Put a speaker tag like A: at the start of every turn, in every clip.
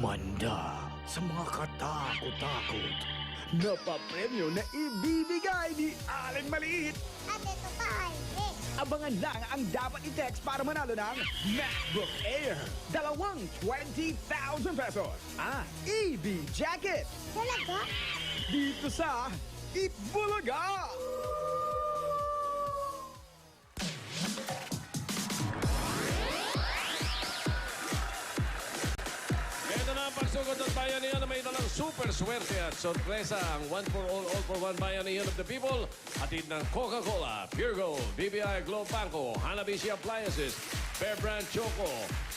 A: Kumanda sa mga katakot-takot na papremyo na ibibigay ni Aling Maliit.
B: At ito pa ay
A: Abangan lang ang dapat i-text para manalo ng MacBook Air. 20,000 pesos. EB Jacket.
B: talaga?
A: Dito sa Itbulaga.
C: Ito na ang pagsugod ng bayanihan na may dalang super swerte at sorpresa ang one for all for one bayanihan of the people. Hatid ng Coca-Cola, Pure Gold, BBI Globe Banco, Hanabishi Appliances, Bear Brand Choco,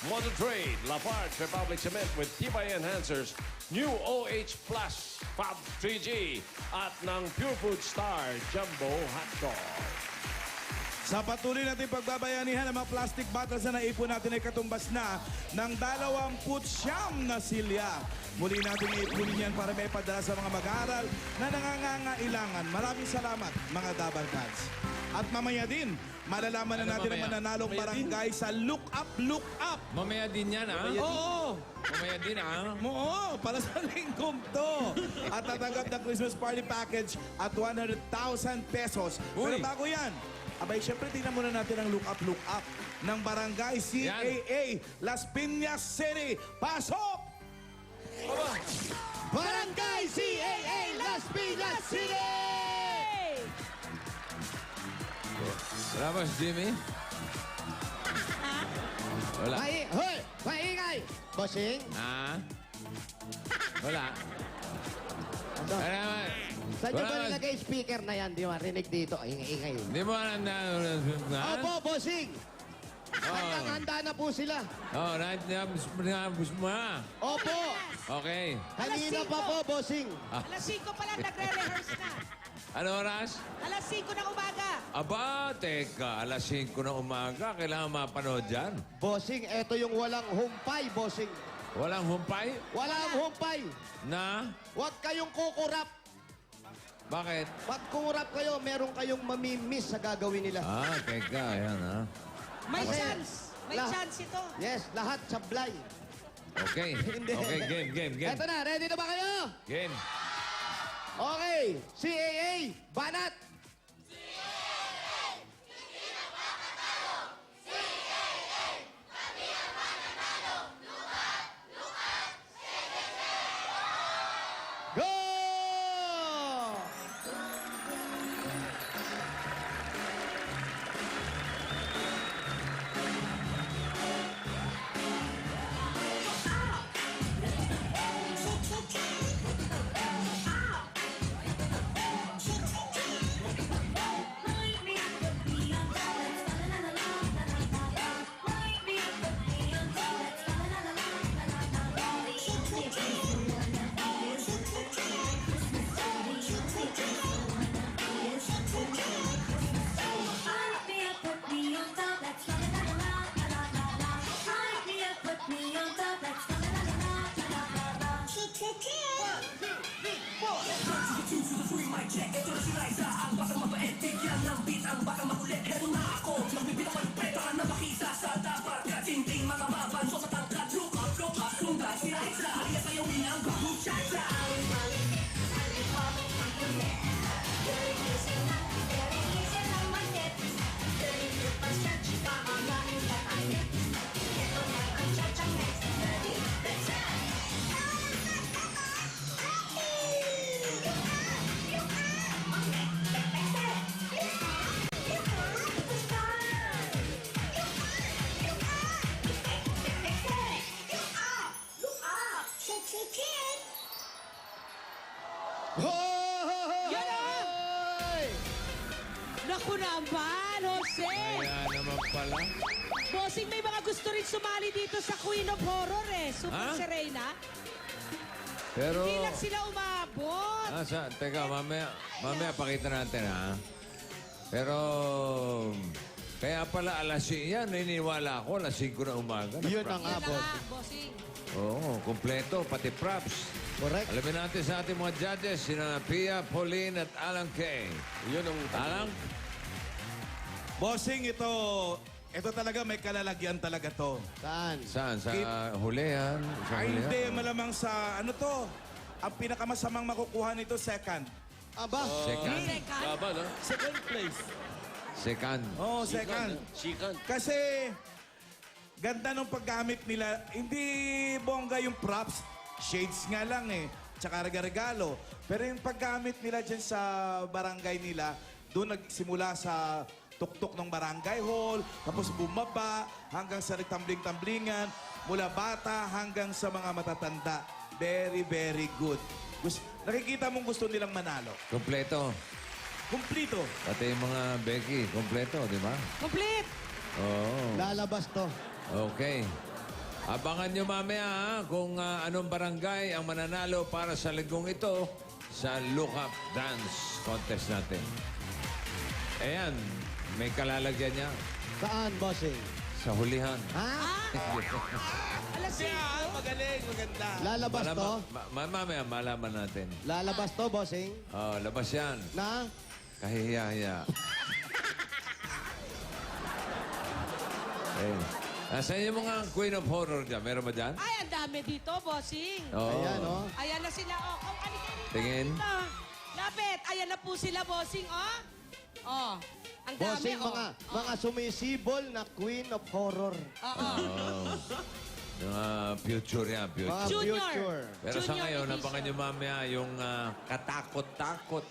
C: Motor Trade, Lafarge Republic Cement with Tibay Enhancers, New OH Plus, Fab 3G, at ng Pure Food Star Jumbo Hotdog.
D: Sa patuloy natin pagbabayanihan ng mga plastic bottles na naipon natin ay katumbas na ng 29 na silya. Muli natin iipunin yan para may padala sa mga mag-aaral na nangangailangan. Maraming salamat mga Dabar Cats. At mamaya din, malalaman na natin ang mananalong barangay sa Look Up, Look Up.
E: Mamaya din yan, ha?
D: Oo!
E: Mamaya din, ha?
D: Oo, para sa linggong to. At tatanggap ng Christmas party package at 100,000 pesos. Pero
E: Uy.
D: bago yan, abay, syempre tingnan muna natin ang Look Up ng Barangay CAA, Las Piñas City. Pasok! Barangay CAA, Las Piñas City!
E: Wala ba si Jimmy? Wala.
F: Hoy! Maingay! Bossing?
E: Ha? Wala.
F: Ano?
E: Wala naman.
F: Saan nyo
E: Wala
F: ba
E: naman.
F: nilagay speaker na yan? Di ba? Rinig dito. Ay, ingay.
E: Hindi mo alam na...
F: Opo, bossing! Handa na po sila.
E: Oh, nabus mo na.
F: Opo!
E: Okay.
F: Kanina pa po, bossing.
G: Alas 5 pa lang nagre-rehearse na.
E: Ano oras?
G: Alas 5 ng umaga.
E: Aba, teka. Alas 5 ng umaga. Kailangan mapanood dyan.
F: Bossing, eto yung walang humpay, bossing.
E: Walang humpay?
F: Walang humpay.
E: Na?
F: Huwag kayong kukurap.
E: Bakit?
F: Pag kurap kayo, meron kayong mamimiss sa gagawin nila.
E: Ah, teka. Ayan, ha?
G: May
F: Okay.
G: chance. May
F: Lahat.
G: chance ito.
F: Yes, lahat sablay.
E: Okay.
F: Hindi.
E: Okay, game.
F: Eto na, ready na ba kayo?
E: Game.
F: Okay, CAA, banat! Go! Hoy!
G: Naku naman, Jose.
E: Kaya naman pala.
G: Bossing, may mga gusto rin sumali dito sa Queen of Horror eh. Super
E: Ha?
G: Serena.
E: Pero...
G: Hindi lang sila umabot.
E: Teka, mamaya pakita natin, ha? Pero... Kaya pala alas 5 yan, naniniwala ako, alas 5 na umaga.
F: Yun na nga,
G: Yan na
F: boss.
G: nga, bossing.
E: Oo, kompleto, pati props.
F: Correct.
E: Alamin natin sa ating mga judges, sina Pia, Pauline at Alan Kay.
C: Yun ang...
E: Alan?
D: Bossing, ito Ito talaga may kalalagyan talaga to.
F: Saan?
E: Saan? Sa hulihan? Sa
D: Ay,
E: hulihan?
D: hindi, malamang sa ano to. Ang pinakamasamang makukuha nito, second.
F: Aba,
E: Second.
C: Laban, ha?
D: Second place.
E: Second.
D: Oh, second.
C: Sikan.
D: Kasi, ganda ng paggamit nila. Hindi bongga yung props. Shades nga lang eh. Tsaka regalo. Pero yung paggamit nila dyan sa barangay nila, doon nagsimula sa tuktok ng barangay hall, tapos bumaba hanggang sa tambling-tamblingan, mula bata hanggang sa mga matatanda. Very, very good. Nakikita mong gusto nilang manalo.
E: Kompleto.
D: Kumplito.
E: Pati yung mga Becky, kompleto, di ba?
G: Complete!
E: Oo.
F: lalabas to.
E: Okay. Abangan nyo mamaya ha, kung anong barangay ang mananalo para sa linggong ito sa Look Up Dance Contest natin. Ayan, may kalalagyan niya
F: Saan, bossing?
E: sa hulihan.
F: Ha?
G: Alas 5.
D: Magaling, maganda.
F: Lalabas to?
E: Mamaya malaman natin.
F: Lalabas to, bossing?
E: Oh, labas yan.
F: Na?
E: Kahihiya-hiya. Eh, nasaan yung mga Queen of Horror dyan? Meron ba dyan?
G: Ay, ang dami dito, bossing.
E: Oo.
F: Ayan, oh.
G: Ayan na sila. Oh, halika dito.
E: Tingin.
G: Dito. Lapit. Ayan na po sila, bossing. Oh. Oh. Ang dami,
F: Bossing,
G: oh.
F: mga sumisibol na Queen of Horror.
G: Oo.
E: Oh. Mga future yan,
F: Mga
E: future.
G: Junior.
F: future.
E: Pero sa
G: Junior
E: ngayon,
G: edition.
E: napangan nyo mamaya yung katakot-takot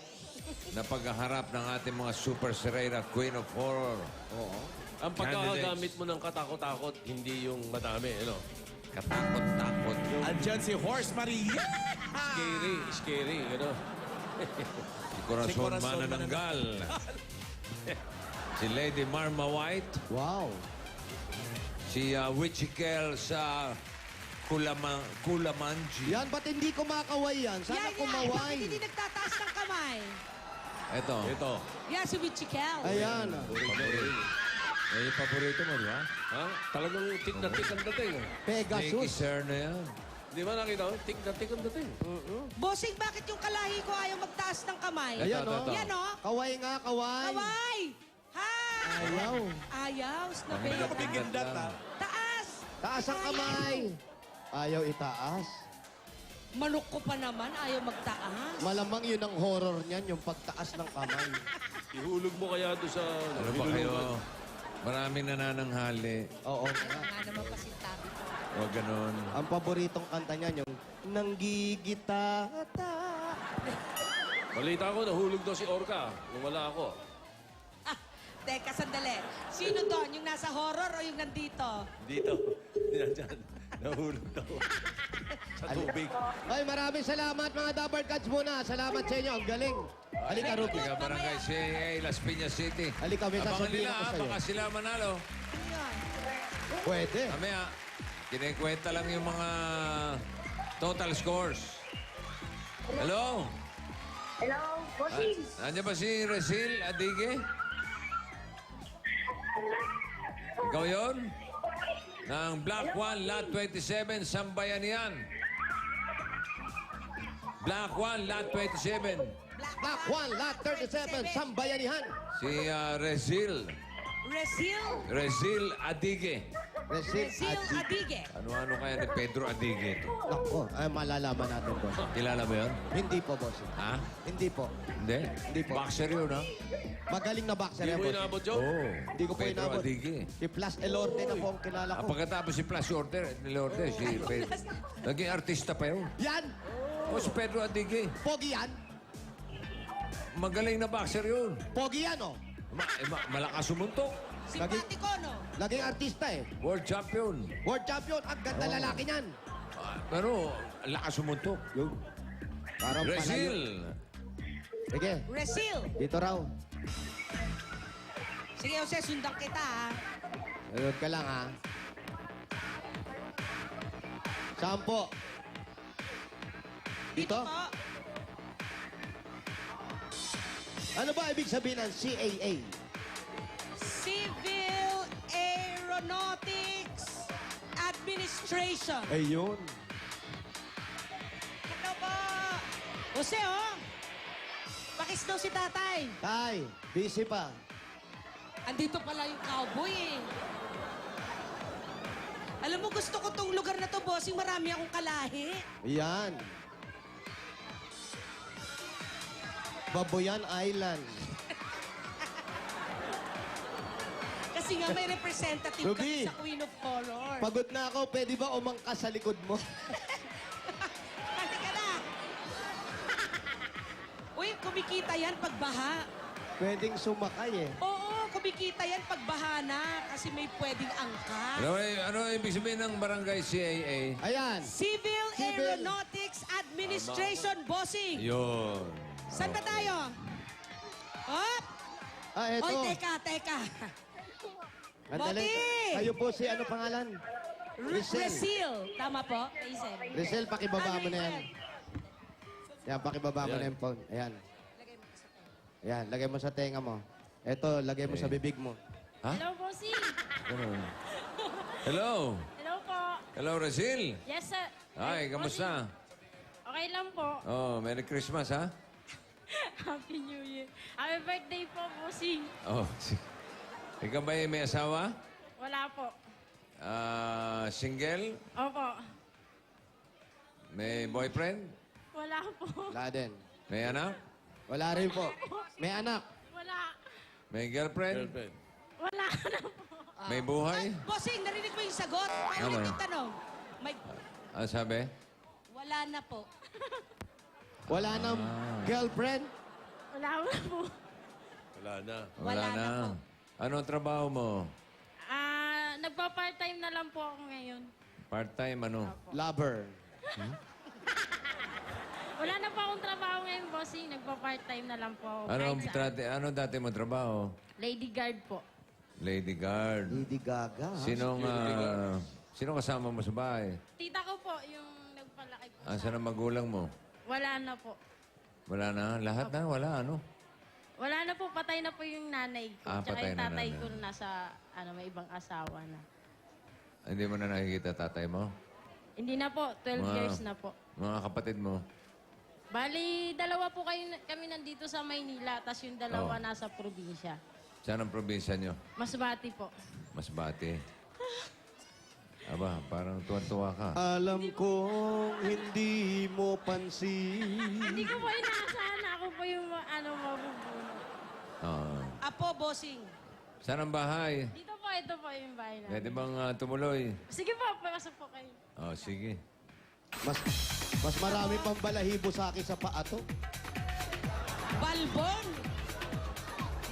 E: na paghaharap ng ating mga super serena Queen of Horror.
F: Oo.
C: Ang pagkakagamit mo ng katakot-takot, hindi yung madami, ano?
E: Katakot-takot.
D: Andyan si Horse Maria.
C: Scary, ano?
E: Si Corazon
D: Si Corazon
E: Manananggal. Si Lady Marma White.
F: Wow.
E: Si Wichikel sa Kulamanji.
F: Yan, ba't hindi kumakaway yan? Sana
G: Yan, yan.
F: kumaway.
G: Bakit hindi nagtataas ng kamay?
E: Ito.
C: Ito.
G: Yan, si Wichikel.
F: Ayan.
E: Eh, paborito mo, di ba?
C: Ha? Talagang tik na tik ang dating.
E: Nicky
F: Pegasus.
E: Serna yan.
C: Di ba nakita mo? Tik na tik ang dating.
G: Bossing, bakit yung kalahi ko ayaw magtaas ng kamay?
F: Ayan,
E: Ito,
F: oh.
E: ito.
G: Yan, oh.
F: Kaway nga, kaway.
G: Kaway! Ha!
F: Ayaw.
G: Ayaw,
D: Hindi
G: snabela.
D: ako bigindat, ha?
G: Taas!
F: Taas ang kamay. Ayaw itaas.
G: Manok ko pa naman, ayaw magtaas.
F: Malamang yun ang horror niyan, yung pagtaas ng kamay.
C: Ihulog mo kaya doon sa...
E: Ano ba kayo? Maraming nanananghali.
F: Oo.
G: Nga naman pasintabi ko.
E: O ganun.
F: Ang paboritong kanta niyan, yung Nanggigitata.
C: Balita ko, nahulog daw si Orca nung wala ako.
G: Ah, teka, sandali. Sino doon? Yung nasa horror o yung nandito?
C: Dito. Yan dyan. Nahulog daw. Sa tubig.
F: Ay, maraming salamat mga Dabber Cats muna. Salamat sa inyo. Ang galing. Halika, Ruby.
E: Tiga Barangay CAA, Las Piñas City.
F: Halika, may
E: Abangan
F: sasabihin
E: nila,
F: ako sa'yo.
E: baka sila manalo.
G: Ano yun?
F: Pwede.
E: Mamaya, kinikwenta lang yung mga total scores. Hello?
B: Hello, bossing.
E: Nandiyan ba si Resil Adige? Ikaw yun? Ng Black 1, Lot 27, Sambayanihan. Black 1, Lot 27.
F: Black 1, Lot 37, Sambayanihan.
E: Si Resil.
G: Resil
E: Adige.
F: Resil
G: Resil Adige.
E: Ano-ano kaya ni Pedro Adige ito?
F: Nako, ay malalaman natin po.
E: Kilala mo yun?
F: Hindi po, boss.
E: Ha?
F: Hindi po.
E: Hindi?
F: Hindi po.
E: Boxer yun, ha?
F: Magaling na boxer
C: Hindi
F: yan,
C: mo
F: boss.
C: inabot, Joe?
E: Oo.
F: Hindi ko po
E: Pedro
F: inabot.
E: Adige.
F: Si Plus Elorte na po ang kilala ko.
E: Pagkatapos si Plus Elorte, si Pedro. Naging artista pa yun.
F: Yan!
E: O si Pedro Adige.
F: Pogi yan!
E: Magaling na boxer yun.
F: Pogi yan, oh!
E: Malakas sumuntok.
G: Simpatiko, no?
F: Laging artista eh.
E: World champion.
F: World champion. Ang ganda lalaki niyan.
E: Pero, lakas sumuntok.
F: Parang palayo.
E: Resil.
F: Sige,
G: Resil.
F: dito raw.
G: Sige, Jose, sundan kita, ha?
F: Nanood ka lang, ha? Sampo. Dito?
G: po.
F: Ano ba ibig sabihin ng CAA?
G: Civil Aeronautics Administration.
F: Ayun.
G: Ito po. Jose, oh. Pakis daw si tatay.
F: Tay, busy pa.
G: Andito pala yung cowboy, eh. Alam mo, gusto ko tong lugar na to, bossing. Marami akong kalahi.
F: Yan. Baboyan Island.
G: Kasi nga may representative
F: Ruby.
G: kami sa Queen of Horror.
F: Pagod na ako, pwede ba umangkas sa likod mo?
G: Halika na. Uy, kumikita yan pag baha.
F: Pwedeng sumakay eh.
G: Oo, kumikita yan pag baha na kasi may pwedeng angkas.
E: Ano ibig sabihin ng barangay CAA?
F: Ayan.
G: Civil
F: Civil.
G: Aeronautics Administration, bossing.
E: Yun.
G: Saan ba tayo? Hop!
F: Ah, eto.
G: Oy, teka.
F: Andali.
G: Boti!
F: Kayo po si ano pangalan? Rizal.
G: Brazil. Tama po? Rizal.
F: Rizal, pakibaba mo na yan.
G: Rizal.
F: Yan, pakibaba mo na yung phone. Ayan. Ayan, lagay mo sa tenga mo. Eto, lagay mo sa bibig mo.
E: Ha?
H: Hello, bossing.
E: Ano? Hello.
H: Hello po.
E: Hello, Rasil.
H: Yes, sir.
E: Hi, kamusta?
H: Okay lang po.
E: Oh, Merry Christmas, ha?
H: Happy New Year. Happy birthday po, bossing.
E: Oh, ikaw ba may asawa?
H: Wala po.
E: Single?
H: Opo.
E: May boyfriend?
H: Wala po.
F: Wala din.
E: May anak?
F: Wala rin po. May anak.
H: Wala.
E: May girlfriend?
H: Wala na po.
E: May buhay?
G: Ay, bossing, narinig mo yung sagot? Paano
E: Ano?
G: yung tanong? May...
E: Ano sabi?
G: Wala na po.
F: Wala nang girlfriend.
H: Wala na po.
C: Wala na.
G: Wala na po.
E: Anong trabaho mo?
H: Nagpa-part-time na lang po ako ngayon.
E: Part-time, ano?
F: Lover.
H: Wala na po akong trabaho ngayon, bossing. Nagpa-part-time na lang po ako.
E: Ano dati mo trabaho?
H: Lady guard po.
E: Lady guard.
F: Lady Gaga. ha?
E: Sinong kasama mo sa bahay?
H: Tita ko po, yung nagpalaki po.
E: Asan ang magulang mo?
H: Wala na po.
E: Wala na? Lahat na? Wala, ano?
H: Wala na po, patay na po yung nanay ko.
E: Ah,
H: Tsaka
E: patay
H: yung
E: na
H: tatay
E: nanay.
H: ko nasa, may ibang asawa na.
E: Hindi mo na nakikita tatay mo?
H: Hindi na po, 12 years na po.
E: Mga kapatid mo?
H: Bali, dalawa po kami nandito sa Maynila, tas yung dalawa nasa probinsya.
E: Saan ang probinsya nyo?
H: Masbati po.
E: Masbate. Aba, parang tuwan-tuwa ka.
F: Alam kong hindi mo pansin.
H: Hindi ko po inaasahan na ako po yung mabubunod.
E: Oo.
G: Apo, bossing.
E: Saan ang bahay?
H: Dito po, ito po yung bahay namin.
E: Pwede bang tumuloy?
H: Sige po, pasok po kayo.
E: Oh, sige.
F: Mas marami pang balahibo sa akin sa paa to.
G: Balbon.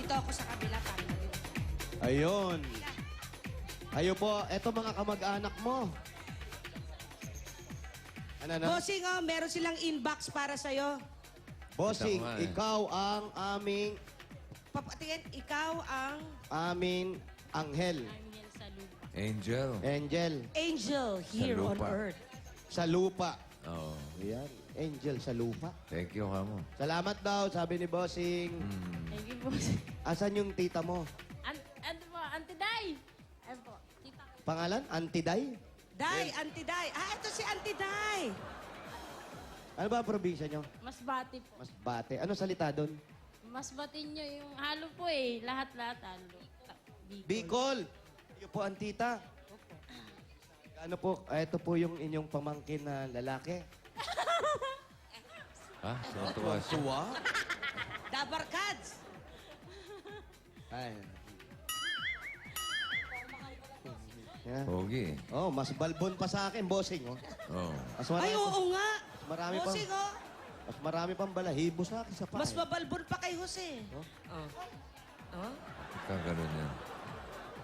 G: Dito ako sa kabila. Tama yun.
F: Ayun. Ayo po, eto mga kamag-anak mo. Ano na?
G: Bossing, oh, meron silang inbox para sa'yo.
F: Bossing,
E: Ito nga eh.
F: ikaw ang aming
G: Papatingin, ikaw ang
F: aming anghel.
H: I'm yan sa lupa.
E: Angel.
F: Angel
G: angel here on
E: lupa.
G: earth.
F: sa lupa.
E: Oh,
F: Ayan, angel sa lupa.
E: thank you, Hamo.
F: Salamat daw, sabi ni Bossing.
H: Thank you, boss.
F: Asan yung tita mo?
H: Ano po, Auntie Day? Ano po, tita ko.
F: Pangalan? Antiday?
G: Day, Auntie Day. Ah, ito si Auntie Day.
F: Ano ba ang probinsya nyo?
H: Masbati po.
F: Masbate. Ano salita doon?
H: Masbati nyo yung halo po eh. Lahat-lahat halo. Bicol.
F: Bicol. Iyo po ang tita. Ano po, ito po yung inyong pamangkin na lalaki.
E: Ha? Tuwa siya.
F: Tuwa?
G: Dabarkads.
F: Ay. Yeah.
E: Pogi.
F: Oh, mas balbon pa sa akin, bossing. Oh.
E: Oh.
F: Mas marami,
G: Ay, oo nga.
F: marami pang,
G: Bossing, oh.
F: mas marami pang balahibo sa akin sa paa.
G: Mas
F: eh.
G: mabalbon pa kay Jose. Oh.
E: Kagano'n yan.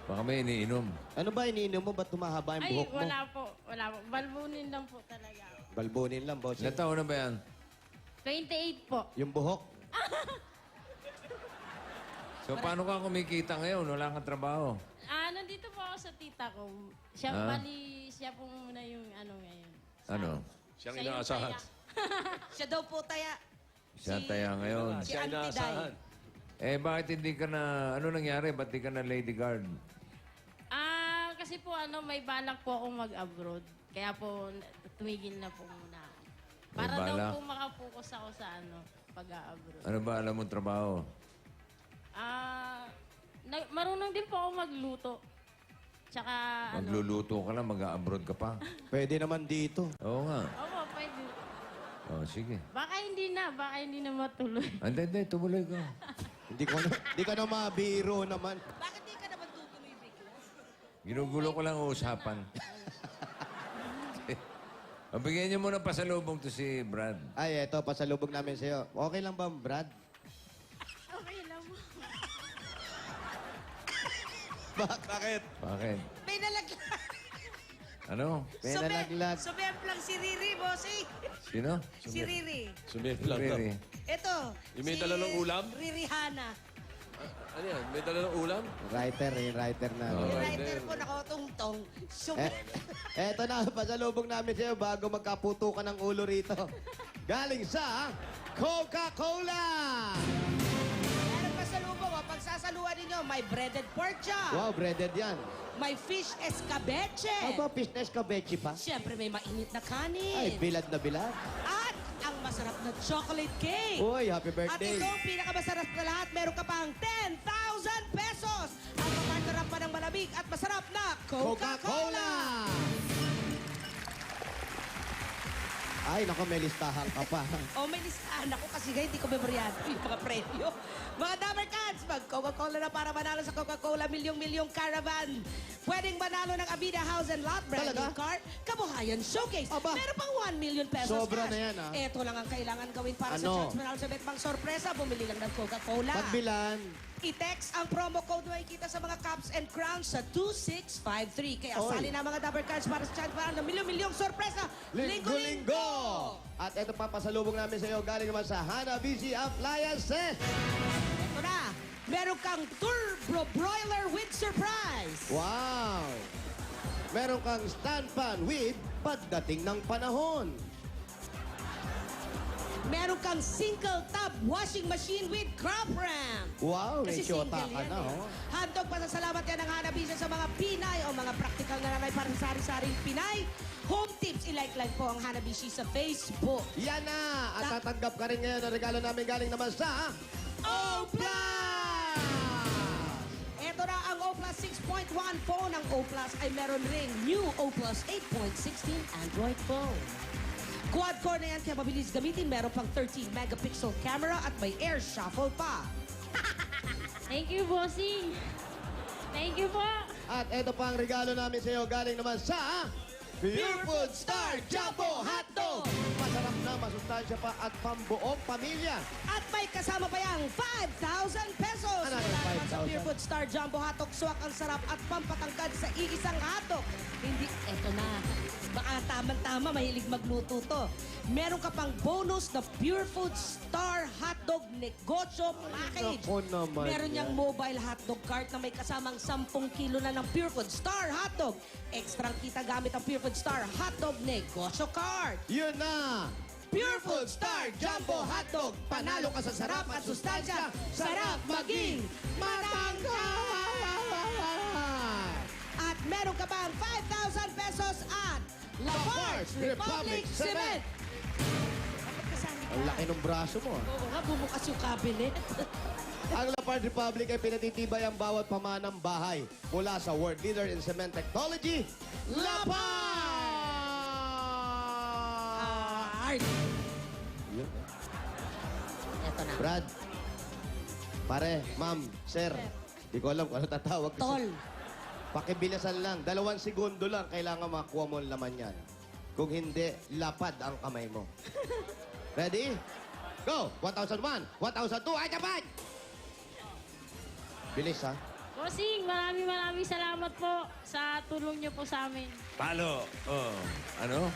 E: Baka may iniinom.
F: Ano ba iniinom mo? Ba't tumahaba yung
H: Ay,
F: buhok mo?
H: wala po. Wala po. Balbunin lang po talaga.
F: Balbonin lang, bossing.
E: Ilan taon na ba yan?
H: 28 po.
F: Yung buhok.
E: So, paano ka kumikita ngayon? Wala kang trabaho.
H: Nandito po ako sa tita ko. Siya,
E: Ah?
H: bali, siya po muna yung ngayon.
E: Ano?
C: Siyang
H: Siya yung
C: inaasahan.
H: taya.
G: Siya daw po taya.
E: Siya taya ngayon.
G: Si
C: Siya
G: Auntie Day.
C: inaasahan.
E: Bakit hindi ka na... Ano nangyari? Ba't di ka na lady guard?
H: Kasi po may balak po akong mag-abroad. Kaya po, tumigil na po muna. Para
E: balak?
H: daw po makapokus ako sa pag-abroad.
E: Ano ba alam mong trabaho?
H: Marunong din po ako magluto. Tsaka ano.
E: Magluluto ka lang, mag-abroad ka pa.
F: Pwede naman dito.
E: Oo nga.
H: Opo, pwede.
E: Oh, sige.
H: Baka hindi na matuloy.
E: Hindi, tumuloy ka.
F: Hindi ka na mabiro naman.
G: Bakit di ka naman tutuloy bigla?
E: Ginugulo ko lang ang usapan. Bigyan niyo muna pasalubong to si Brad.
F: Ay, eto, pasalubog namin sa'yo. Okay lang ba, Brad?
H: Okay lang mo.
D: Bakit?
E: Bakit?
G: May nalaglag.
E: Ano?
F: May nalaglag.
G: Sumemp lang si Riri, bossing.
E: Sino?
G: Si Riri.
C: Sumiyempre lang daw.
E: Riri.
G: Ito.
C: Yung may dala ng ulam?
G: Riri Hana.
C: Ano yan? May dala ng ulam?
F: Writer, yung writer na.
E: Oh.
G: Yung writer po nakotungtong.
F: Eto na, pasalubog namin sa'yo bago magkaputukan ng ulo rito. Galing sa Coca-Cola!
G: Meron pa sa lubong, pagsasaluhan ninyo, may breaded pork chop.
F: Wow, breaded yan.
G: May fish escabeche.
F: Aba, fishnes kabechi pa.
G: Siyempre, may mainit na
F: Ay,
G: kanin.
F: bilad na bilad.
G: At ang masarap na chocolate cake.
F: Uy, happy
G: At
F: birthday.
G: ito, ang pinakamasarap na lahat, meron ka pang 10,000 pesos. Ang papartnerap pa ng malamig at masarap na Coca-Cola.
F: Ay, naku, may listahan ka pa.
G: O may listahan ako kasi ngayon hindi ko memoryado yung mga premyo. Mga Dabber Cats, mag Coca-Cola na para manalo sa Coca-Cola Milyong-Milyong Caravan. Pwedeng manalo ng Abida House and Lot brand
F: Talaga?
G: new car, Kabuhayan Showcase.
F: Aba.
G: Meron pang 1 million pesos
F: Sobra
G: cash.
F: na yan, ah.
G: Ito lang ang kailangan gawin para
F: Ano?
G: sa chance manalo sa Betpang Sorpresa. Bumili lang ng Coca-Cola.
F: Pagbilan.
G: I-text ang promo code na makikita sa mga caps and crowns sa 2653. Kaya
F: Oy.
G: sali na mga Dabber Cards para sa chance para ng milyong-milyong sorpresa.
F: Linggo-linggo! At ito pa, pasalubog namin sa iyo galing naman sa Hanabishi Appliances.
G: Ito na, meron kang Turbo Broiler with surprise.
F: Wow! Meron kang stand pan with pagdating ng panahon.
G: Meron kang single tub washing machine with crop ramp.
F: Wow, may
G: Kasi
F: syota
G: single
F: ka
G: yan
F: na,
G: eh.
F: oh.
G: Handog pasasalamat yan ng Hanabishi sa mga Pinay o mga practical na nanay para sa sari-saring Pinay. Home tips, i-like po ang Hanabishi sa Facebook.
F: Yan na! At tatanggap ka rin ngayon ng regalo namin galing naman sa O-Plus!
G: Ito na ang O-Plus 6.1 phone. Ang O-Plus ay meron ring new O-Plus 8.16 Android phone. Quad-core na yan kaya mabilis gamitin. Meron pang 13 megapixel camera at may air shuffle pa.
H: Thank you, bossing. Thank you po.
F: At ito pa ang regalo namin sa iyo galing naman sa Pure Food Star Jumbo Hotdog! Masarap na, masustansya pa at pambuong pamilya.
G: At may kasama pa yung 5,000 pesos.
F: Ano
G: Mula naman sa
F: 5,000?
G: Pure Food Star Jumbo Hotdog, swak ang sarap at pampatangkad sa iisang hotdog. Hindi, eto na. Baka tama-tama, mahilig magluto to. Meron ka pang bonus na Pure Food Star Hotdog Negosyo Package.
F: Nako naman
G: Meron
F: yan.
G: niyang mobile hotdog cart na may kasamang 10 kilo na ng Pure Food Star Hotdog. Extra kita gamit ang Pure Food Star Hotdog Negosyo Cart.
F: Yun na! Pure Food Star Jumbo Hotdog! Panalo ka sa sarap at sustansya! Sarap maging matangkad!
G: At meron ka pang 5,000 pesos at Lafarge Republic Cement. Dapat kasali ka.
F: Ang laki ng braso mo, ah.
G: Oo nga, bumukas yung cabinet.
F: Ang Lafarge Republic ay pinatitibay ang bawat pamanang bahay mula sa world leader in cement technology, Lafarge!
G: Art. Eto na.
F: Brad, pare, ma'am, sir, di ko alam kung ano tatawag.
G: Tol.
F: Pakibilisan lang, 2 segundo lang kailangan makuha mo ang laman yan. Kung hindi, lapad ang kamay mo. Ready? Go! 1,001, 1,002, ay dapat! Bilis, ha?
H: Bossing, maraming salamat po sa tulong niyo po sa amin.
E: Palo. Oh. Ano?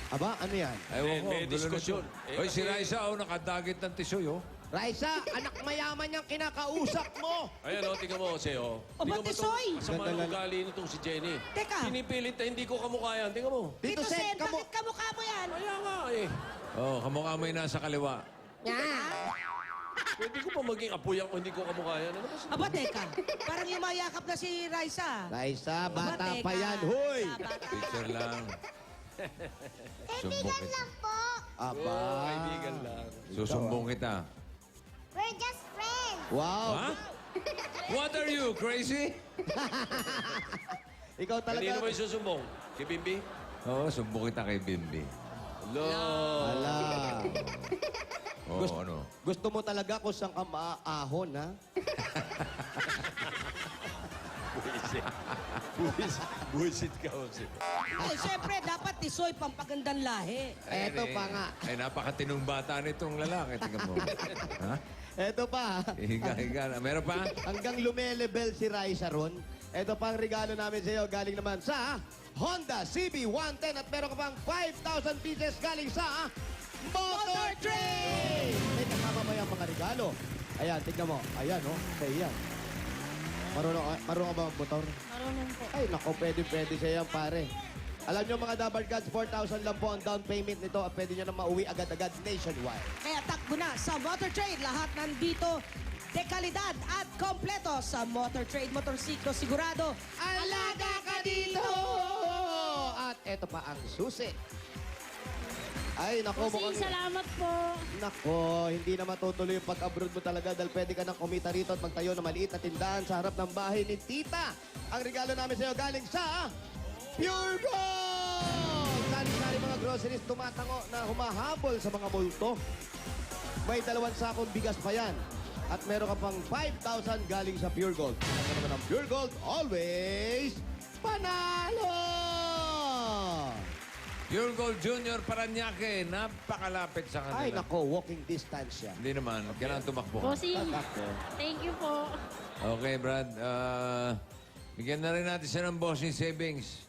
F: Aba, ano yan?
E: Ewan ko.
C: May
E: gulo na
C: diskusyon.
E: to. Hoy, si Raisa, oh, nakadagit ng tisoy, oh.
F: Raisa, anak mayaman yung kinakausap mo!
C: Ayan, o, tingnan mo, Seo.
G: O, ba't Tisoy?
C: Kasama ng ugali nitong si Jenny.
G: Teka.
C: Pinipilit na hindi ko kamukha yan. Tingnan mo.
F: Tito Sen,
G: bakit kamukha mo yan?
C: Kaya nga eh.
E: Oh, kamukha mo yung nasa kaliwa.
C: Pwede ko pa maging apuyan kung hindi ko kamukha yan. Ano ba si...
G: Aba, teka. Parang yumayakap na si Raisa.
F: Raisa, bata
G: Aba,
F: pa
G: teka.
F: yan, hoy!
G: Bata.
E: Picture lang. Sumbong kita.
F: Aba.
C: Kaibigan lang.
E: Susumbong kita.
B: We're just friends.
F: Wow!
E: Ha? What are you, crazy?
F: Ikaw talaga.
C: Kanino mo isusumbong? Kay Bimbi?
E: Oo, sumbong kita kay Bimbi.
C: Hello.
F: Ala.
E: Oo, ano?
F: Gusto mo talaga kung saan ka maaahon, ha?
C: Buisit ka, Jose.
G: Eh, syempre, dapat tisoy pampagandang lahi.
F: Eto pa nga.
E: Ay, napakatinong bata nitong lalaki. Tingnan mo. Ha?
F: Eto pa.
E: Higa-higa na. Meron pa?
F: Hanggang lumelevel si Raisa ron. Eto pa ang regalo namin sa iyo. Galing naman sa Honda CB110 at meron ka pang 5,000 pieces galing sa Motor Trade! May kasama ba yung mga regalo? Ayan, tignan mo. Ayan, oh. Kaya yan. Marunong ka ba motor?
H: Marunong po.
F: Ay, nako, pwede sa yan, pare. Alam nyo mga Dabar Gods, 4,000 lang po ang down payment nito at pwede nyo na mauwi agad-agad nationwide.
G: Kaya takbo na sa Motor Trade. Lahat nandito, dekalidad at kompleto sa Motor Trade. Motorsiklo sigurado.
F: Alaga ka dito! At eto pa ang susi. Ay, nako,
H: Bossing, salamat po.
F: Nako, hindi na matutuloy yung pag-abroad mo talaga dahil pwede ka nang kumita rito at magtayo ng maliit na tindahan sa harap ng bahay ni Tita. Ang regalo namin sa iyo galing sa Pure Gold! Sari-sari mga groceries tumatango na humahabol sa mga multo. May 2 sakong bigas pa yan. At meron ka pang 5,000 galing sa Pure Gold. At naman ang Pure Gold, always panalo!
E: Pure Gold Junior Paranaque. Napakalapit sa kanila.
F: Ay, nako, walking distance yan.
E: Hindi naman. Kailangan tumakbo ka.
H: Bossing, thank you po.
E: Okay, Brad. Bigyan na rin natin siya ng bossing savings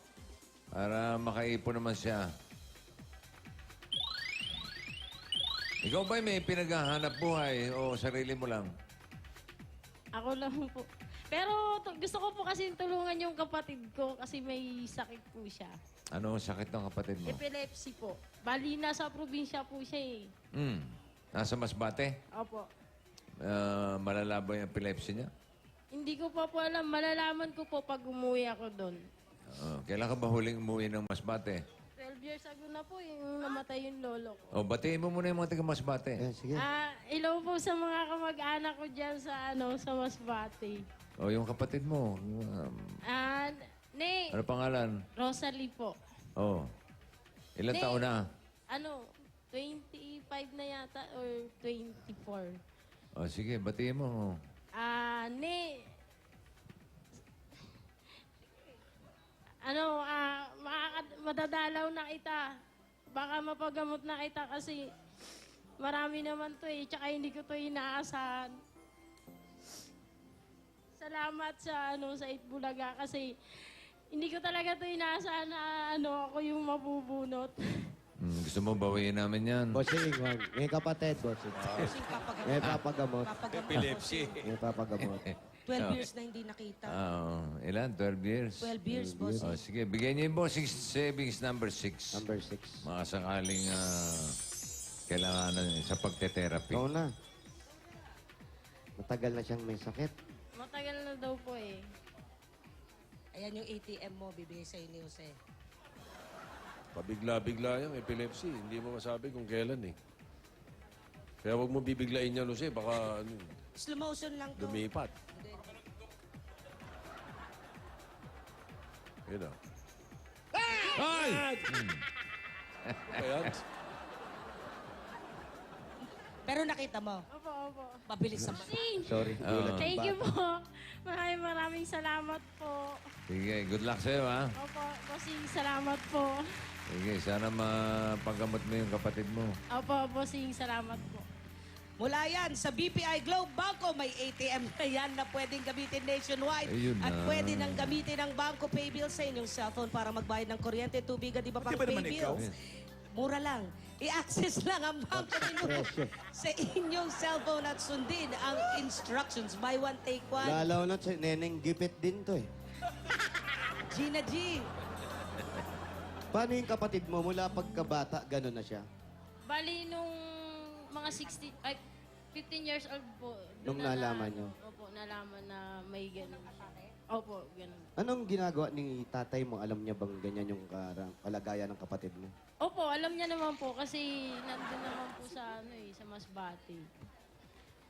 E: para makaipon naman siya. Ikaw ba may pinaghahanap buhay o sarili mo lang?
H: Ako lang po. Pero gusto ko po kasi tulungan yung kapatid ko kasi may sakit po siya.
E: Ano ang sakit ng kapatid mo?
H: Epilepsy po. Bali, nasa probinsya po siya eh.
E: Nasa Masbate?
H: Opo.
E: Malala ba yung epilepsy niya?
H: Hindi ko pa po alam. Malalaman ko po pag umuwi ako doon.
E: Kailan ka ba huling umuwi ng Masbate?
H: 12 years ago na po yung namatay yung lolo ko.
E: Batiin mo muna yung mga taga Masbate.
F: Sige.
H: Hello po sa mga kamag-anak ko dyan sa Masbate.
E: Yung kapatid mo. Ano pangalan?
H: Rosalie po.
E: Ilan
H: Ne.
E: taon na?
H: 25 na yata or 24.
E: Sige, batiin mo.
H: Madadalaw na kita. Baka mapagamot na kita kasi marami naman to eh. Tsaka hindi ko to inaasahan. Salamat sa Itbulaga kasi hindi ko talaga to inaasahan na ako yung mabubunot.
E: Gusto mo bawiin namin yan?
F: Bossing, may kapatid, bossing. May papagamot.
C: Epilepsy.
F: May papagamot.
G: 12 years na hindi nakita.
E: Ilan? 12 years?
G: 12 years, boss.
E: Sige, bigyan niyo yung bossing savings number 6.
F: Number 6.
E: Mga sakaling kailangan sa pagte-therapy.
F: Ikaw na. Matagal na siyang may sakit.
H: Matagal na daw po eh.
G: Ayan yung ATM mo, bibigay sa'yo ni Jose.
C: Pabigla-bigla yung epilepsy. Hindi mo masabi kung kailan eh. Kaya huwag mo bibiglain yan, Jose. Baka
G: Slow motion lang to.
C: lumipat. Yun na.
E: Ay!
C: Kaya,
G: Pero nakita mo,
H: Opo.
G: mabilis sa
H: Bossing,
F: Sorry. gulat
H: thank
F: yung
H: you
F: bata.
H: po. Maraming salamat po.
E: Sige, good luck sa'yo, ha?
H: Opo, Bossing, salamat po.
E: Sige, sana mapagamot mo yung kapatid mo.
H: Opo, Bossing, salamat po.
G: Mula yan sa BPI Globe Banco, may ATM na yan na pwedeng gamitin nationwide.
E: Ayun
G: At
E: na.
G: pwede nang gamitin ang Banco Pay Bills sa inyong cellphone para magbayad ng kuryente, tubig, at iba pang
D: Di ba
G: pay
D: naman ikaw?
G: bills. Mura lang. I-access lang ang Banco Minuto sa inyong cellphone at sundin ang instructions. Buy one, take one.
F: Lalaw na si Neneng Gipit din to eh.
G: Gina G.
F: Paano yung kapatid mo mula pagkabata, gano'n na siya?
H: Bali, nung mga 15 years old po.
F: Nung nalaman niyo?
H: Opo, nalaman na may ganun. Opo, ganun.
F: Anong ginagawa ni tatay mo? Alam niya bang ganyan yung kalagayan ng kapatid mo?
H: Opo, alam niya naman po kasi nandun naman po sa sa Masbate.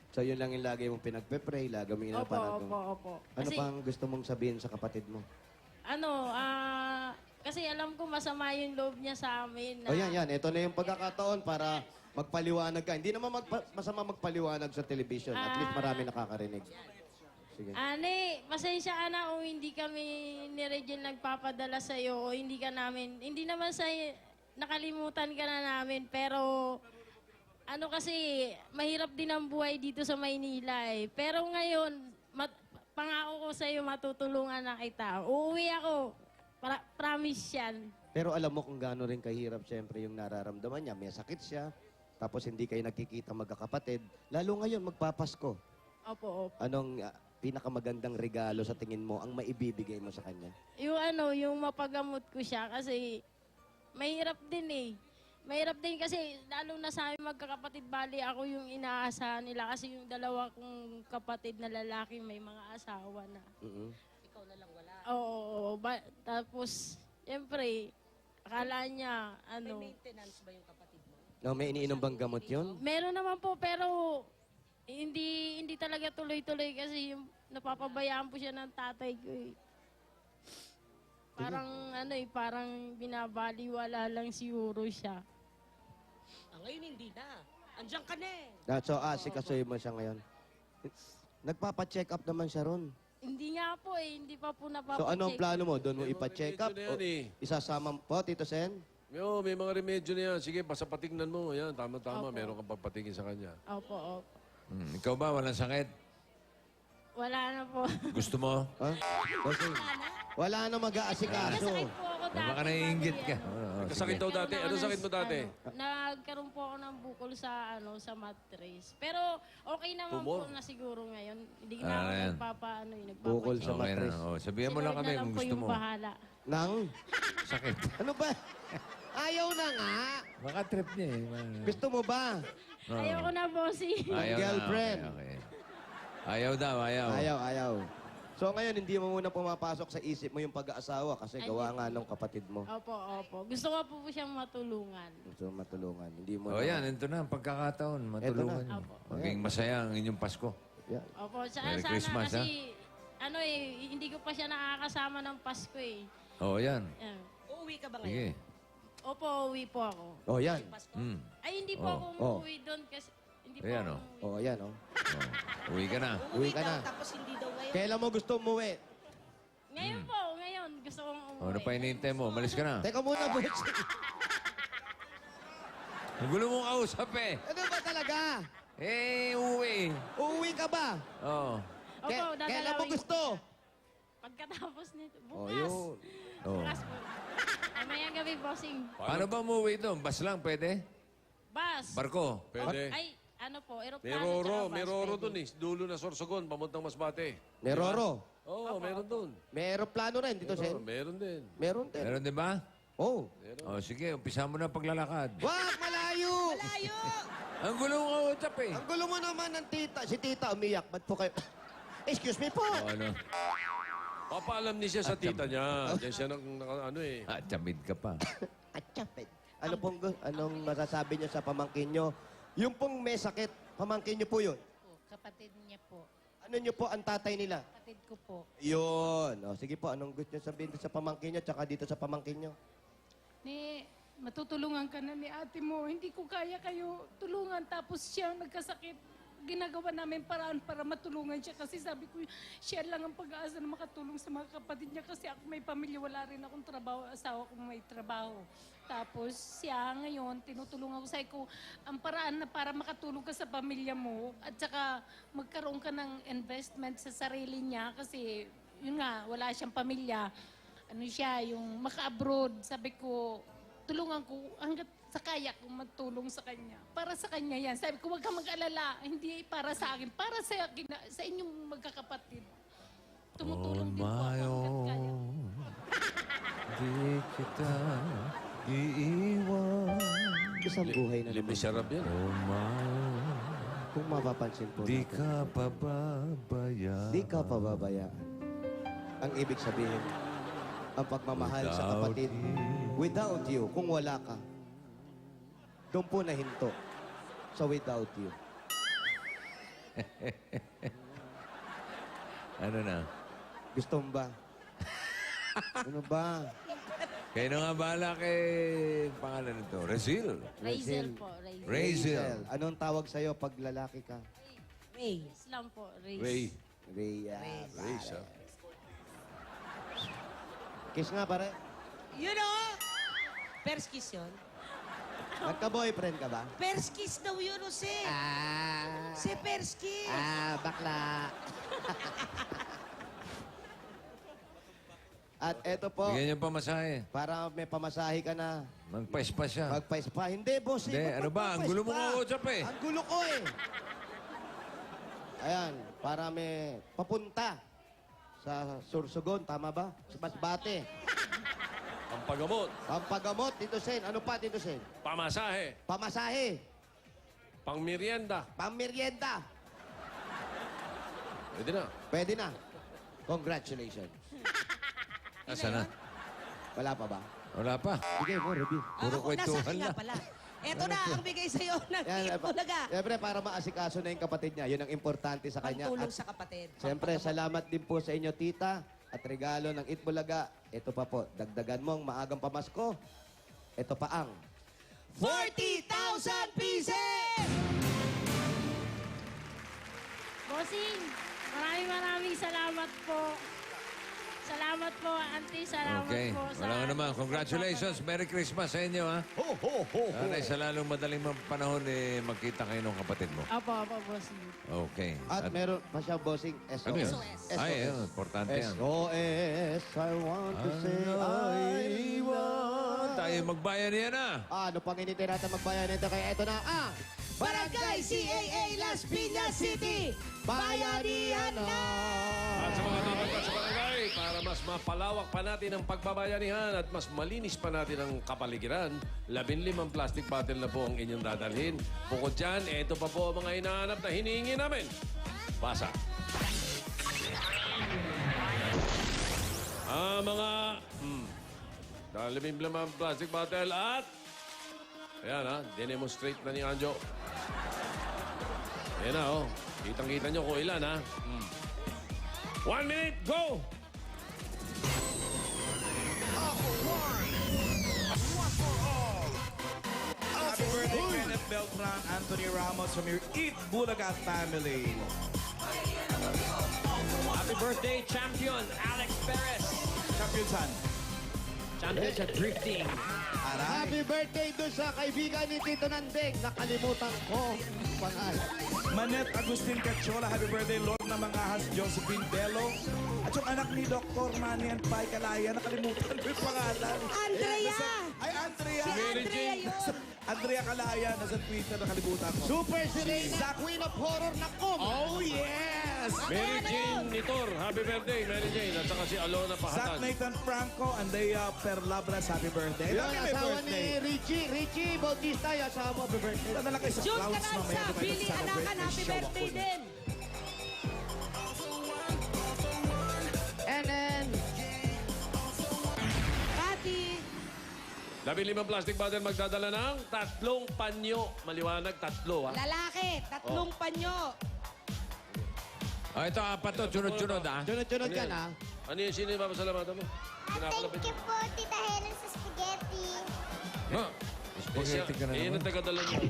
F: So yun lang yung lagi mong pinagpe-pray, lagi mo
H: Opo,
F: inaparang.
H: opo.
F: Ano
H: Kasi,
F: pang gusto mong sabihin sa kapatid mo?
H: kasi alam ko masama yung loob niya sa amin.
F: O yan. Ito na yung pagkakataon para magpaliwanag ka. Hindi naman masama magpaliwanag sa television. At least marami nakakarinig. Sige.
H: Pasensya ka na kung hindi kami ni Regine nagpapadala sa'yo o hindi naman nakalimutan ka na namin. Pero, kasi, mahirap din ang buhay dito sa Maynila eh. Pero ngayon, pangako ko sa'yo, matutulungan na kita. Uuwi ako. Promise yan.
F: Pero alam mo kung gaano rin kahirap siyempre yung nararamdaman niya. May sakit siya. Tapos hindi kayo nagkikita magkakapatid. Lalo ngayon, magpapasko.
H: Opo.
F: Anong pinakamagandang regalo sa tingin mo ang maibibigay mo sa kanya?
H: Yung mapagamot ko siya kasi mahirap din eh. Mahirap din kasi lalo na sa amin magkakapatid, bali ako yung inaasahan nila kasi yung dalawa kong kapatid na lalaki may mga asawa na.
G: Ikaw na lang wala.
H: Oo. Tapos, siyempre, akala niya,
G: May maintenance ba yung kapatid mo?
F: No, may iniinom bang gamot yun?
H: meron naman po pero hindi talaga tuloy-tuloy kasi yung napapabayaan po siya ng tatay ko eh. Parang binabaliwala lang siguro siya.
G: Ngayon hindi na. Andiyan ka na eh.
F: So, asikasuhin mo siya ngayon. Nagpapacheck up naman siya ron.
H: Hindi nga po eh, hindi pa po napapacheck.
F: So, anong plano mo? Doon mo ipa-check up?
C: Remedyo na yan
F: O isasama po, Tito Sen?
C: May mga remedyo na yan. Sige, basta patignan mo. Yan, tama-tama.
H: Opo.
C: Meron kang papatingin sa kanya.
H: Opo.
E: Ikaw ba, walang sakit?
H: Wala na po.
E: Gusto mo?
F: Ha? Kasi wala na mag-aasikaso.
H: Nasakit po ako dati.
E: Baka naiingit ka.
H: bago yan.
E: Oo,
C: Kasakit
E: sige.
C: daw dati. Ano sakit mo dati?
H: Nagkaroon po ako ng bukol sa mattress. Pero okay naman
C: Tumor?
H: po na siguro ngayon. Hindi na ako
E: yan.
H: nagpapacheck.
F: Bukol sa
E: Okay na.
F: mattress.
E: Oh, sabihan mo lang kami kung gusto mo.
H: yung bahala.
F: Nang?
E: Sakit.
F: Ano ba? Ayaw na nga.
E: Baka trip niya eh.
F: Gusto mo ba?
E: Oo.
H: Ayoko na, bossy.
E: Ayaw na,
F: Girlfriend.
E: Okay. Ayaw daw, ayaw.
F: Ayaw. So ngayon, hindi mo muna pumapasok sa isip mo yung pag-aasawa kasi gawa nga ng kapatid mo.
H: Opo. Gusto ko po siyang matulungan.
F: Gusto mo matulungan. Hindi mo
E: O yan, ito na ang pagkakataon. Matulungan
F: Eto na.
E: niyo. Maging masaya ang inyong Pasko.
F: Yan.
H: Opo,
E: Merry
H: sana
E: Christmas,
H: kasi, hindi ko pa siya nakakasama ng Pasko eh.
E: O yan.
H: Yan.
G: Uuwi ka ba ngayon?
E: Sige.
H: Opo, uwi po ako.
F: Oh, yan.
E: Mm.
H: Ay, hindi po
E: Oh.
H: ako umuwi doon kasi hindi po
E: Ayan,
H: ako
E: oh.
H: umuwi.
F: Oh, yan, oh.
E: O, uwi ka na.
F: Uwi ka
G: daw,
F: na.
G: Tapos hindi daw ngayon.
F: Kailan mo gusto umuwi?
H: Ngayon gusto kong umuwi.
E: O, ano pa hinihintay mo? Malis ka na.
F: Teka muna, Butch.
E: Ang gulo mong kausap eh.
F: Ano ba talaga?
E: Uwi.
F: Uuwi ka ba?
E: Oo.
H: Opo,
F: Kailan mo
H: dadalawin ko
F: gusto?
H: siya. Pagkatapos nito,
F: Oh,
H: bukas.
F: yun.
E: Oh.
H: Bukas po. Mamayang gabi, bossing.
E: Paano ba umuwi doon? Bus lang, pwede?
H: Bus.
E: Barko?
C: Pwede.
H: Ay, aeroplano.
C: May Roro dun eh. Dulo na Sorsogon, pamuntang Masbate.
F: May Roro.
C: Oo, meron dun.
F: May aeroplano rin dito, Sen.
C: Meron din.
F: Meron din.
E: Meron din ba?
F: Oh.
E: O, sige, umpisa mo na paglalakad.
F: Wag, malayo!
G: Tayo!
E: Ang gulo mong kausap eh.
F: Ang gulo mo naman ng tita. Si tita umiyak. Ba't po kayo? Excuse me po.
E: O, ano?
C: Papaalam niya siya sa tita niya. Diyan siya
E: Chamid ka pa.
F: Atchapit. Anong masasabi niyo sa pamangkin niyo? Yung pong may sakit, pamangkin niyo po yun.
I: Kapatid niya po.
F: Ano niyo po ang tatay nila?
I: Kapatid ko po.
F: Yun. O, sige po, anong gusto niyo sabihin dito sa pamangkin niyo tsaka dito sa pamangkin niyo?
J: Matutulungan ka na ni ate mo. Hindi ko kaya kayo tulungan. Tapos siya nagkasakit. Ginagawa namin paraan para matulungan siya. Kasi sabi ko, siya lang ang pag-aasa na makatulong sa mga kapatid niya. Kasi ako may pamilya, wala rin akong trabaho. Asawa ko may trabaho. Tapos siya ngayon, tinutulungan ko. Sabi ko, ang paraan na para makatulong ka sa pamilya mo at saka magkaroon ka ng investment sa sarili niya. Kasi yun nga, wala siyang pamilya. Ano siya, yung maka-abroad. Sabi ko, tulungan ko hanggat sa kaya kong magtulong sa kanya. Para sa kanya yan. Sabi ko, huwag kang mag-alala. Hindi para sa akin. Para sa inyong magkakapatid. Tumutulong din po ako hanggat kaya.
E: Di kita iiwan.
F: Isang buhay na naman.
C: Limisarap yan.
E: Oh, my.
F: Kung mapapansin po
E: Di
F: natin.
E: ka pababayaan.
F: Di ka pababayaan. Ang ibig sabihin, ang pagmamahal sa
E: Without
F: kapatid, without you, kung wala ka, doon po nahinto sa without you.
E: Ano na?
F: Gusto mo ba? Ano ba?
E: Kayo na nga bahala kay pangalan nito. Rezil.
H: Razel po, Razel.
E: Razel.
F: Anong tawag sa'yo pag lalaki ka?
G: Ray.
H: Islam po,
C: Ray.
F: Rhea.
C: Ray siya.
F: Kiss nga, pare.
G: You know? First kiss yun.
F: Nagka-boyfriend ka ba?
G: First kiss daw yun, Jose. Si first kiss.
F: Bakla. At eto po,
E: Bigyan niyo pa masahe.
F: para may pamasahe ka na.
E: Magpa-spa siya.
F: Magpa-spa. Hindi, boss.
E: Hindi, ano ba? Ang gulo mo nga, Ochap, eh.
F: Ang gulo ko eh. Ayan, para may papunta sa Sursugon, tama ba? Sa Masbate.
C: Pampagamot.
F: Pampagamot, Tito Sen. Ano pa, Tito Sen?
C: Pamasahe.
F: Pamasahe.
C: Pangmerienda.
F: Pammeryenda.
C: Pwede na.
F: Pwede na. Congratulations.
E: Asa na?
F: Wala pa ba?
E: Wala pa.
F: Sige mo, review.
E: Puro
G: Ako, nasa
E: kwentuhan
G: akin nga
E: lang.
G: pala. Ito na ang bigay sa'yo ng Itbulaga.
F: Siyempre, para maasikaso na yung kapatid niya, yun ang importante sa kanya.
G: Pagtulong
F: At
G: sa kapatid.
F: siyempre, salamat din po sa inyo, tita. At regalo ng Itbulaga. Ito pa po, dagdagan mong maagang pamasko. Ito pa ang
G: 40,000 pieces!
H: Bossing, maraming salamat po. Salamat po, auntie. Salamat
E: Okay.
H: po. sa-
E: Wala nga naman. Congratulations. Merry Christmas sa inyo, ha?
F: ho, ho, ho, ho.
E: Sana sa lalong madaling panahon, magkita kayo ng kapatid mo.
H: Opo, bossing.
E: Okay.
F: At meron pa siya, bossing, SOS.
E: Ano yun?
G: SOS.
E: Ay, importante yan.
F: SOS, I want to say I want.
E: Tayo magbayan yan, ha?
F: Ano pang inintay natin magbayan nito? Kaya ito na ang
G: Barangay CAA Las Piñas City! Bayanihan na!
C: At sa mga dapat sa barangay, para mas mapalawak pa natin ang pagbabayanihan at mas malinis pa natin ang kapaligiran, 15 plastic bottle na po ang inyong dadalhin. Bukod dyan, ito pa po ang mga hinahanap na hinihingi namin. Basa. Mga 15 plastic bottle at ayan ha, dinemonstrate na ni Anjo. Ayan na oh. Kitang-kita nyo kung ilan ha. 1 minute, go!
D: Happy birthday, Kenneth Beltran, Anthony Ramos from your Eat Bulaga family.
K: Happy birthday, champion Alex Perez.
D: Champion San.
K: Champion sa drifting.
D: Aray.
F: happy birthday doon sa kaibigan ni Tito Nandeng. Nakalimutan ko pangalan.
D: Manet Agustin Cachola, happy birthday, Lord na mga has Josephine Bello. At yung anak ni Dr. Manny and Pai Kalaya, nakalimutan ko yung pangalan.
G: Andrea!
D: Ay, Andrea!
G: Si Andrea yun!
D: Andrea Kalaya, nasa Twitter, nakalimutan ko.
F: Super Serena, Queen of Horror na kom.
D: Oh, yes!
C: Mary Jane Nitor, happy birthday, Mary Jane. At saka si Alona
D: Zach
C: Pahatan.
D: Nathan Franco, Andrea Perlabras, happy birthday.
F: Yun,
D: Dami may
F: asawa ni
D: birthday.
F: Richie Bautista, yung asawa mo, happy birthday.
D: Dala kayo sa
G: June
D: clouds
G: Cananza,
D: mamaya. di ba,
G: Billy
D: nag-celebrate
G: Anakan,
D: ng
G: happy
D: show
G: birthday
D: ako.
G: din!
F: And then,
G: Kati,
C: 15 plastic bottle magdadala ng 3 panyo. Maliwanag, 3 ha.
G: lalaki, 3 panyo.
E: Ito, apat to. Sunod-sunod, ha?
F: sunod-sunod ka na.
C: Ano yung sino yung papasalamatan mo? Pinakalapit.
B: Thank you po, Tita Helen, sa spaghetti.
E: Huh? Spaghetti ka na
C: Eh,
E: naman.
C: ang tagadala niyo.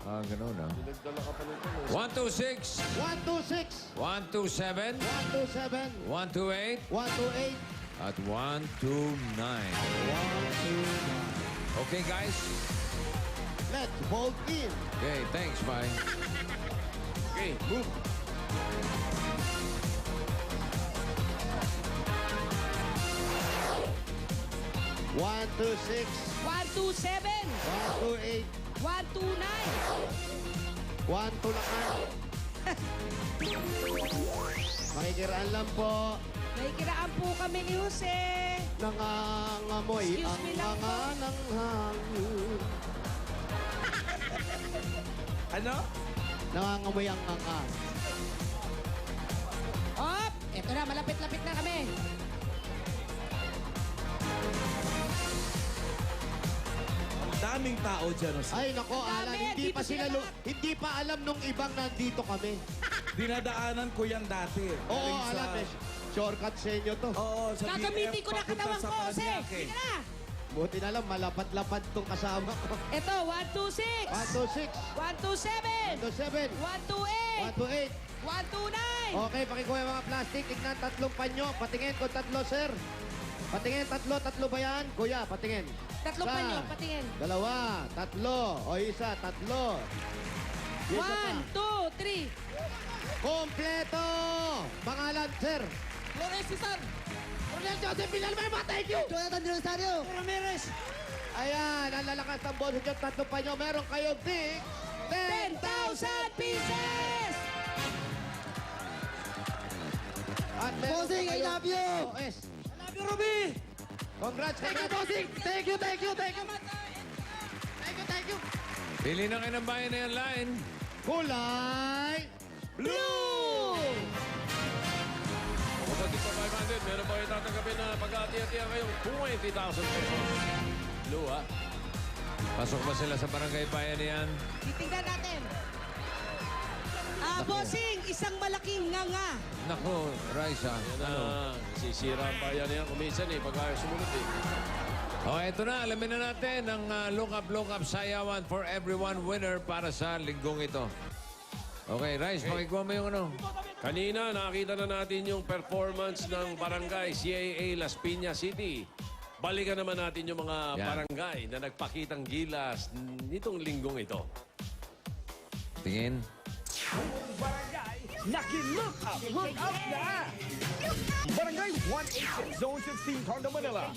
E: Ah, ganun, ha?
C: Nagdala ka pa nito.
E: 126,
F: 126,
E: 127,
F: 127,
E: 128,
F: 128,
E: at 129.
F: 129.
E: Okay, guys?
F: Let's vote in.
E: Okay, thanks. Bye.
C: Okay, move.
F: One, two, six,
G: 127,
F: 128,
G: 129.
F: 1, 2 lang. Makikiraan lang po.
G: May kiraan po kami ni Jose.
F: Nangangamoy
G: Excuse
F: ang
G: me lang po.
F: mga ng hangin.
D: Ano?
F: Nangangamoy ang mga.
G: Hop! Ito na, malapit-lapit na kami.
D: Daming tao dyan. oh.
F: Ay, nako, Alan,
G: Dami,
F: hindi
G: dito
F: pa
G: sila lahat.
F: hindi pa alam nung ibang nandito kami.
D: Dinadaanan ko yan dati.
F: Oo,
D: Galing
F: alam eh. shortcut sa inyo to.
D: Oo, sa
G: Gagamitin ko na
D: papunta
G: katawan
D: sa
G: ko, Jose.
D: Paranaque.
G: Sige na.
F: Buti na lang, malapad-lapad tong kasama ko.
G: Ito, 1, 2, 6.
F: 1, 2, 6.
G: 1, 2, 7.
F: 1, 2, 7.
G: 1, 2, 8.
F: 1, 2, 8.
G: 1, 2, 9.
F: Okay, pakikuha yung mga plastic. Tignan, tatlong panyo. Patingin kung tatlo, sir. Patingin, tatlo ba yan? Kuya, patingin.
G: Tatlong
F: Isa,
G: panyo, patingin.
F: Dalawa, tatlo. O isa, tatlo. Isa pa.
G: 1, 2, 3.
F: Kompleto! Pangalan, sir.
G: Flores Cesar.
F: Ronel Joseph Villalmema, thank you!
G: Jonathan De Rosario. Ramirez.
F: Ayan, ang lalakas ng boses yung tatlo pa nyo. Meron kayong tig
G: 10,000 pieces!
F: At meron
G: Bossing, I love you!
F: OS.
G: I love you, Ruby!
F: Congrats, congrats. Bossing! Thank you, thank you, thank you. Thank you.
E: Pili na kayo ng bayan na yan, line.
F: Kulay
G: Blue!
C: Kapag ito 500, meron pa kayo tatanggapin na pag-ati-atihan ngayong 20,000 pesos. Blue, ha?
E: Pasok ba sila sa barangay bayan na yan?
G: Titignan natin. Bossing, isang malaking nganga.
E: Naku, Raisa.
C: Yan
E: Ano?
C: na, sisira ang bayan niya kuminsan pag ayaw sumunod
E: O, eto na. Alamin na natin ang Look Up Sayawan for Everyone winner para sa linggong ito. Okay, Rice, pakikuha mo yung ano.
C: Kanina, nakita na natin yung performance ng barangay CAA Las Piñas City. Balikan naman natin yung mga
E: Yan.
C: barangay na nagpakitang gilas nitong linggong ito.
E: Tingin.
A: Barangay, naki-look up na! Barangay 186, Zone 16, Tondo, Manila.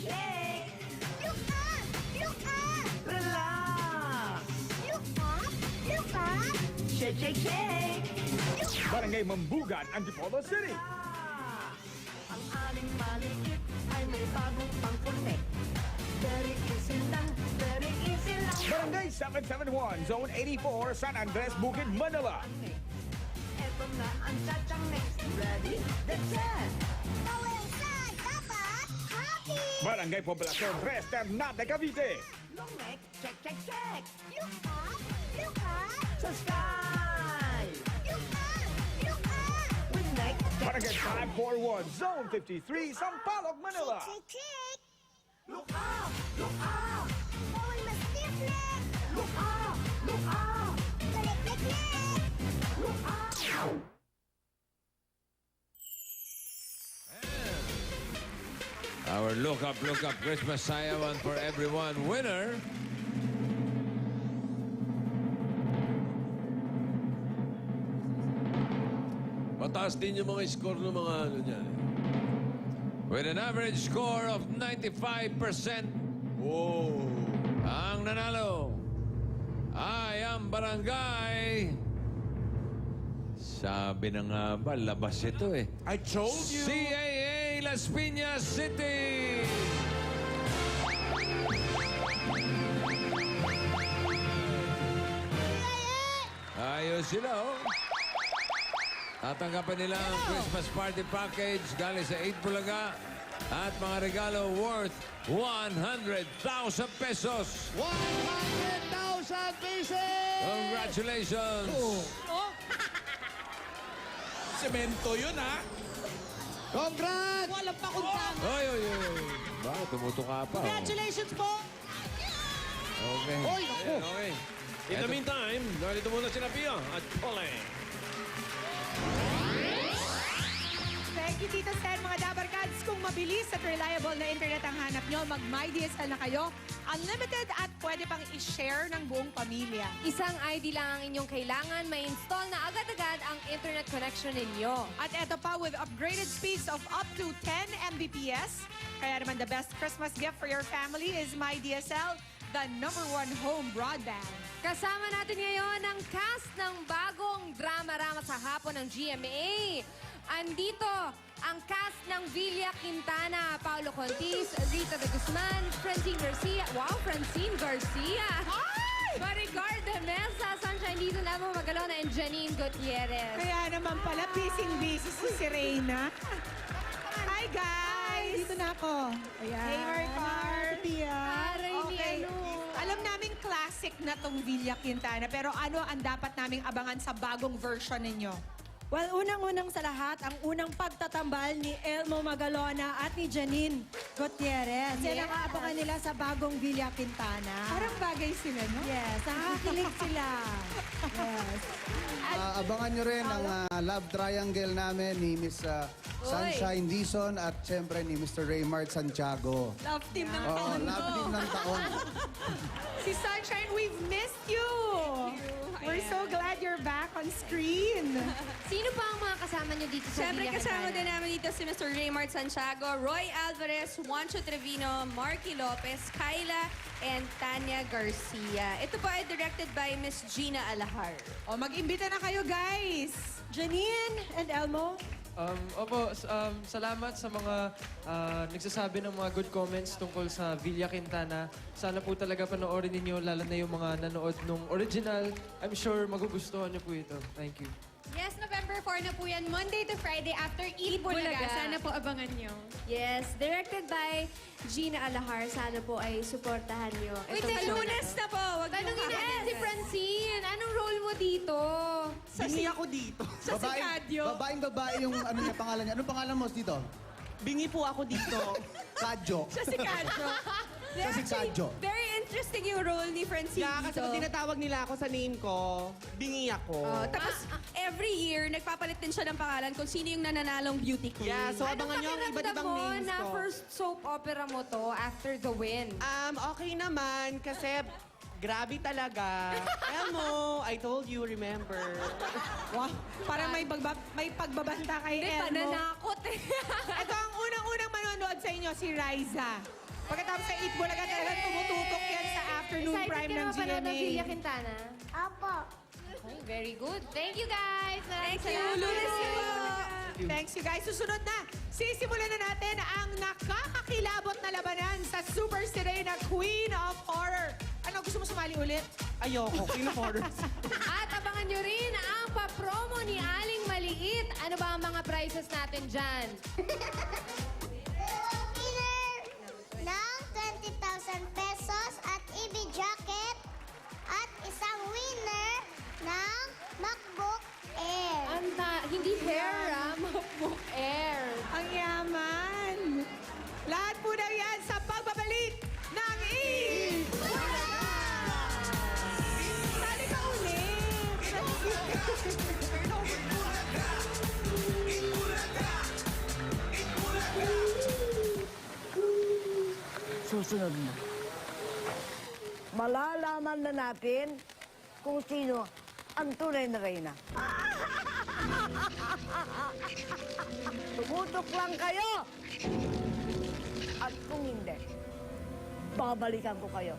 B: Look up! Look up! Relax! Look up! Look up!
A: Shake, shake, shake! Barangay Mambugan, Antipolo City.
L: Ang aling malikit ay may bagong pang-connect. Very easy lang, very easy lang.
A: Barangay 771, Zone 84, San Andres, Bukid, Manila.
L: Eto na ang chachang next. Ready? That's it!
B: Kawensan, dapat happy!
A: Barangay Poblacion 3, Ternate, Cavite.
L: Long neck, check, check, check.
B: Look up! Look up!
L: Sa sky!
B: Look up! Look up!
L: With neck, check,
A: Barangay 541, Zone 53, Sampaloc, Manila.
B: Shake, shake!
L: Look up! Look up!
B: Bawal ma-stiff neck!
L: Look up! Look up!
B: Balik, balik, neck!
L: Look up!
E: Our Look Up Christmas Sayawan for Everyone winner.
C: Mataas din yung mga score ng mga ano niyan.
E: With an average score of 95%.
C: Wow!
E: Ang nanalo ay ang barangay. Sabi na nga ba, labas ito eh.
D: I told you.
E: CAA Las Piñas City! Ayos sila, oh. Tatanggapin nila ang Christmas party package galing sa 8 Bulaga at mga regalo worth 100,000 pesos.
F: 100,000 pieces!
E: Congratulations!
D: Semento yun, ha?
F: Congrats!
G: Walang pakuntang.
E: Oy, oy, oy. Bakit tumutuka pa? oh?
G: Congratulations po.
E: Okay.
F: Oy, naku!
C: Okay. In the meantime, narito muna sila Pia at Pole.
M: Thank you, Tito Sen. Mga Dabarkads, kung mabilis at reliable na internet ang hanap nyo, mag-MyDSL na kayo. Unlimited at pwede pang i-share ng buong pamilya.
N: Isang ID lang ang inyong kailangan, may install na agad-agad ang internet connection ninyo.
M: At eto pa, with upgraded speeds of up to 10 Mbps. Kaya naman the best Christmas gift for your family is MyDSL, the #1 home broadband.
N: Kasama natin ngayon ang cast ng bagong drama-rama sa hapon ng GMA. Andito ang cast ng Villa Quintana, Paulo Contis, Rita de Guzman, Francine Garcia. Wow, Francine Garcia! Maricar de Mesa, Sunshine Dito, Lamo Magalona, and Janine Gutierrez.
M: Kaya naman pala, busy-busy si Reyna. Hi, guys! Dito na ako. Ayan. Hey, Maricar.
N: Aray ni ano.
M: Alam namin classic na tong Villa Quintana, pero ano ang dapat naming abangan sa bagong version ninyo?
G: Well, unang-unang sa lahat, ang unang pagtatambal ni Elmo Magalona at ni Janine Gutierrez. Yan ang aabangan nila sa bagong Villa Quintana.
M: Parang bagay sila, no?
G: Yes, nakakilig sila. Yes.
O: Abangan nyo rin ang love triangle namin ni Miss Sunshine Dizon at siyempre ni Mr. Raymart Santiago.
M: Love team ng
O: Oo,
M: taon
O: love
M: ko.
O: team ng taon.
M: Si Sunshine, we've missed you. We're so glad you're back on screen.
N: Sino pa ang mga kasama nyo dito sa
P: Siyempre,
N: Villa
P: kasama
N: Quintana?
P: din namin dito si Mr. Raymart Santiago, Roy Alvarez, Juancho Trevino, Marky Lopez, Kyla, and Tanya Garcia. Ito po ay directed by Miss Gina Alahar.
M: O, mag-imbita na kayo, guys.
G: Janine and Elmo.
K: Salamat sa mga nagsasabi ng mga good comments tungkol sa Villa Quintana. Sana po talaga panoorin ninyo, lalo na yung mga nanood nung original. I'm sure magugustuhan niyo po ito. Thank you.
N: Yes, November 4 na po yan. Monday to Friday after Eat Bulaga.
P: Sana po abangan nyo.
N: Yes, directed by Gina Alahar. Sana po ay supportahan nyo.
P: Wait, sa Lunes na po. Wag
N: Tanungin natin si Francine. Anong role mo dito?
Q: Bingi ako dito.
P: Sa Sikadyo.
O: Babae yung ano niya, pangalan niya. Anong pangalan mo dito?
Q: Bingi po ako dito.
O: Kadyo.
P: Siya si Kadyo.
O: Siya si Kadyo.
P: Very interesting yung role ni Francine
Q: Kaya kasi
P: dito.
Q: pag tinatawag nila ako sa name ko, bingi ako.
P: Tapos, every year, nagpapalit din siya ng pangalan kung sino yung nananalong beauty queen.
Q: Yeah, so abangan nyo ang iba't ibang names
N: na
Q: ko.
N: first soap opera mo to after the win?
Q: Okay naman kasi grabe talaga. Elmo, I told you, remember.
M: Wow, parang may pagbabanta kay
N: Hindi,
M: Elmo.
N: pananakot eh.
M: Ito ang unang-unang manonood sa inyo, si Riza. Pagkatapos sa Eat Bulaga, talagang tumututok yan sa afternoon
N: Excited
M: prime
N: ka
M: ng
N: na mapanood ng Villa
M: GMA.
N: Quintana?
B: Opo.
N: Okay, very good. Thank you, guys.
P: Thank you. Lunes na po.
M: Thanks you guys. Susunod na, sisimulan na natin ang nakakakilabot na labanan sa Super Sirena Queen of Horror. Ano, gusto mo sumali ulit?
Q: Ayoko, Queen of Horrors.
N: At abangan nyo rin ang pa-promo ni Aling Maliit. Ano ba ang mga prizes natin dyan?
B: Winner ng 20,000 pesos at EB jacket at isang winner ng MacBook Air.
N: Hindi hair, MacBook Air.
M: Ang yaman. Lahat po na yan sa pagbabalik ng Eat Bulaga! Sali ka ulit.
R: Susunod na. Malalaman na natin kung sino ang tunay na reyna. Tumutok lang kayo! At kung hindi, babalikan ko kayo.